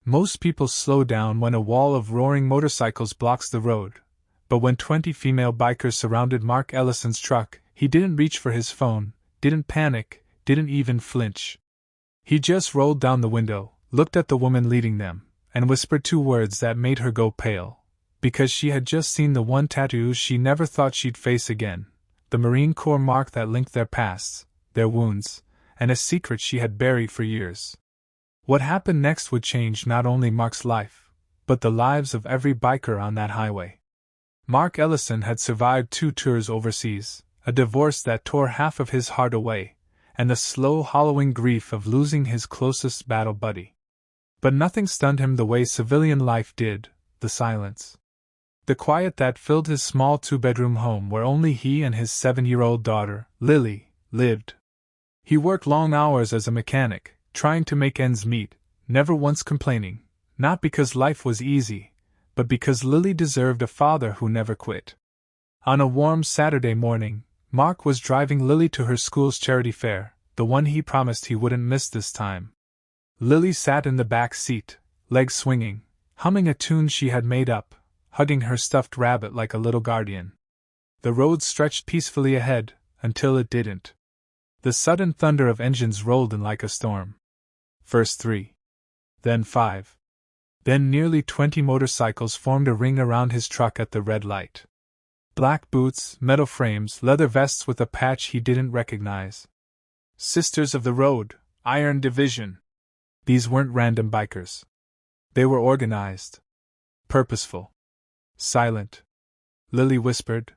Most people slow down when a wall of roaring motorcycles blocks the road, but when 20 female bikers surrounded Mark Ellison's truck, he didn't reach for his phone, didn't panic, didn't even flinch. He just rolled down the window, looked at the woman leading them, and whispered 2 words that made her go pale, because she had just seen the one tattoo she never thought she'd face again, the Marine Corps mark that linked their pasts, their wounds, and a secret she had buried for years. What happened next would change not only Mark's life, but the lives of every biker on that highway. Mark Ellison had survived 2 tours overseas, a divorce that tore half of his heart away, and the slow hollowing grief of losing his closest battle buddy. But nothing stunned him the way civilian life did, the silence. The quiet that filled his small 2-bedroom home where only he and his 7-year-old daughter, Lily, lived. He worked long hours as a mechanic, trying to make ends meet, never once complaining, not because life was easy, but because Lily deserved a father who never quit. On a warm Saturday morning, Mark was driving Lily to her school's charity fair, the one he promised he wouldn't miss this time. Lily sat in the back seat, legs swinging, humming a tune she had made up, hugging her stuffed rabbit like a little guardian. The road stretched peacefully ahead, until it didn't. The sudden thunder of engines rolled in like a storm. First 3. Then 5. Then nearly 20 motorcycles formed a ring around his truck at the red light. Black boots, metal frames, leather vests with a patch he didn't recognize. Sisters of the Road, Iron Division. These weren't random bikers. They were organized. Purposeful. Silent. Lily whispered,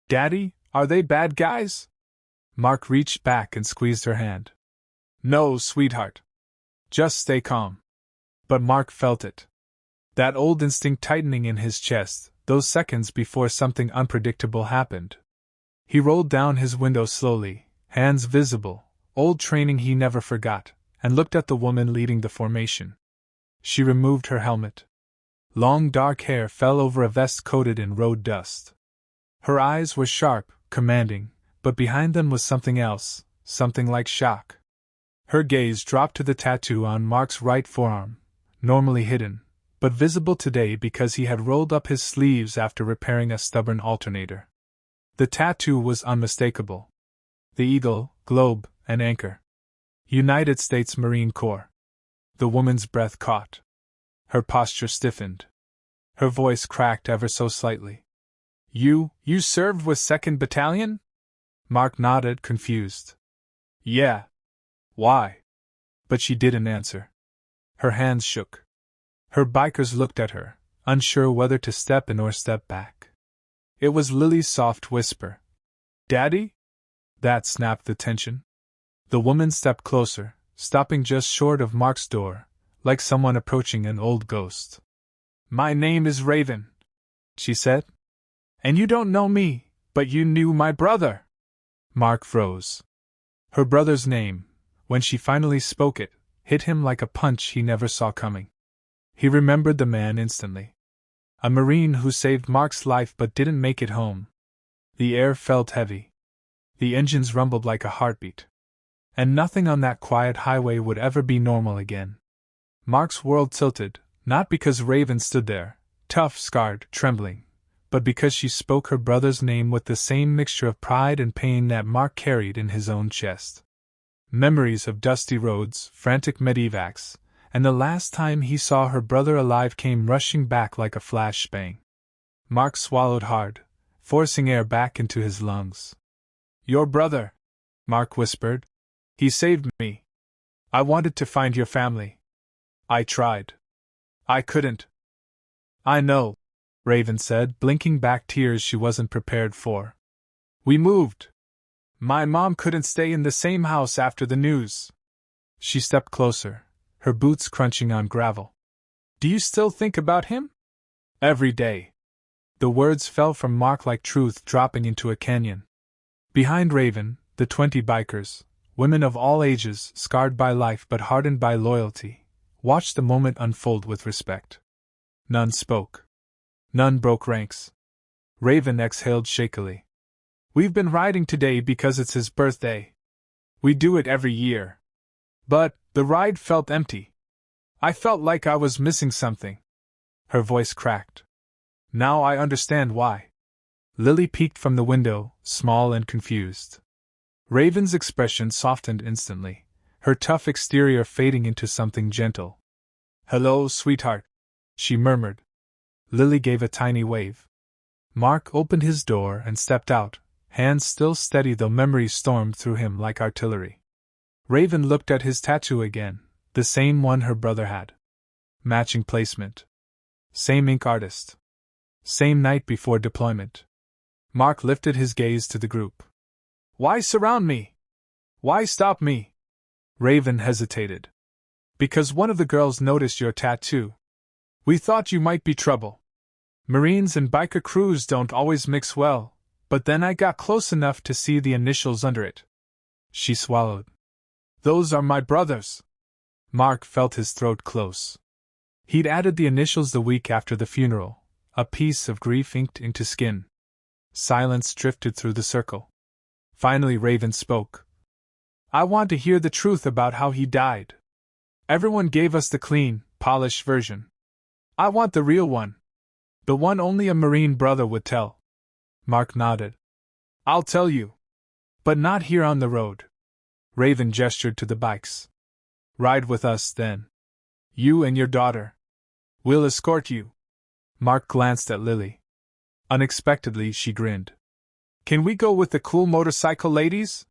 "Daddy, are they bad guys?" Mark reached back and squeezed her hand. "No, sweetheart. Just stay calm." But Mark felt it. That old instinct tightening in his chest, those seconds before something unpredictable happened. He rolled down his window slowly, hands visible, old training he never forgot, and looked at the woman leading the formation. She removed her helmet. Long dark hair fell over a vest coated in road dust. Her eyes were sharp, commanding, but behind them was something else, something like shock. Her gaze dropped to the tattoo on Mark's right forearm, normally hidden, but visible today because he had rolled up his sleeves after repairing a stubborn alternator. The tattoo was unmistakable. The eagle, globe, and anchor. United States Marine Corps. The woman's breath caught. Her posture stiffened. Her voice cracked ever so slightly. You served with 2nd Battalion?" Mark nodded, confused. "Yeah. Why?" But she didn't answer. Her hands shook. Her bikers looked at her, unsure whether to step in or step back. It was Lily's soft whisper. "Daddy?" That snapped the tension. The woman stepped closer, stopping just short of Mark's door, like someone approaching an old ghost. "My name is Raven," she said. "And you don't know me, but you knew my brother." Mark froze. Her brother's name, when she finally spoke it, hit him like a punch he never saw coming. He remembered the man instantly. A Marine who saved Mark's life but didn't make it home. The air felt heavy. The engines rumbled like a heartbeat. And nothing on that quiet highway would ever be normal again. Mark's world tilted, not because Raven stood there, tough, scarred, trembling, but because she spoke her brother's name with the same mixture of pride and pain that Mark carried in his own chest. Memories of dusty roads, frantic medevacs, and the last time he saw her brother alive came rushing back like a flashbang. Mark swallowed hard, forcing air back into his lungs. "Your brother," Mark whispered. "He saved me. I wanted to find your family. I tried. I couldn't." "I know," Raven said, blinking back tears she wasn't prepared for. "We moved. My mom couldn't stay in the same house after the news." She stepped closer, her boots crunching on gravel. "Do you still think about him?" "Every day." The words fell from Mark like truth dropping into a canyon. Behind Raven, the 20 bikers, women of all ages, scarred by life but hardened by loyalty, watched the moment unfold with respect. None spoke. None broke ranks. Raven exhaled shakily. "We've been riding today because it's his birthday. We do it every year. But the ride felt empty. I felt like I was missing something. Her voice cracked. Now I understand why. Lily peeked from the window, small and confused. Raven's expression softened instantly, her tough exterior fading into something gentle. Hello, sweetheart, she murmured. Lily gave a tiny wave. Mark opened his door and stepped out, hands still steady though memories stormed through him like artillery. Raven looked at his tattoo again, the same one her brother had. Matching placement. Same ink artist. Same night before deployment. Mark lifted his gaze to the group. Why surround me? Why stop me? Raven hesitated. Because one of the girls noticed your tattoo. We thought you might be trouble. Marines and biker crews don't always mix well, but then I got close enough to see the initials under it. She swallowed. Those are my brothers. Mark felt his throat close. He'd added the initials the week after the funeral, a piece of grief inked into skin. Silence drifted through the circle. Finally Raven spoke. I want to hear the truth about how he died. Everyone gave us the clean, polished version. I want the real one. The one only a Marine brother would tell. Mark nodded. I'll tell you. But not here on the road. Raven gestured to the bikes. Ride with us, then. You and your daughter. We'll escort you. Mark glanced at Lily. Unexpectedly, she grinned. Can we go with the cool motorcycle ladies?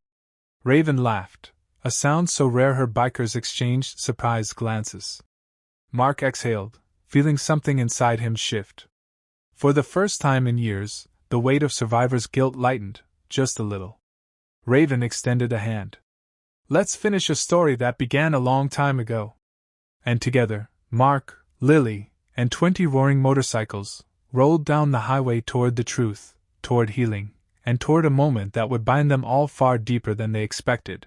Raven laughed, a sound so rare her bikers exchanged surprised glances. Mark exhaled, feeling something inside him shift. For the first time in years, the weight of survivor's guilt lightened, just a little. Raven extended a hand. Let's finish a story that began a long time ago. And together, Mark, Lily, and 20 roaring motorcycles rolled down the highway toward the truth, toward healing, and toward a moment that would bind them all far deeper than they expected.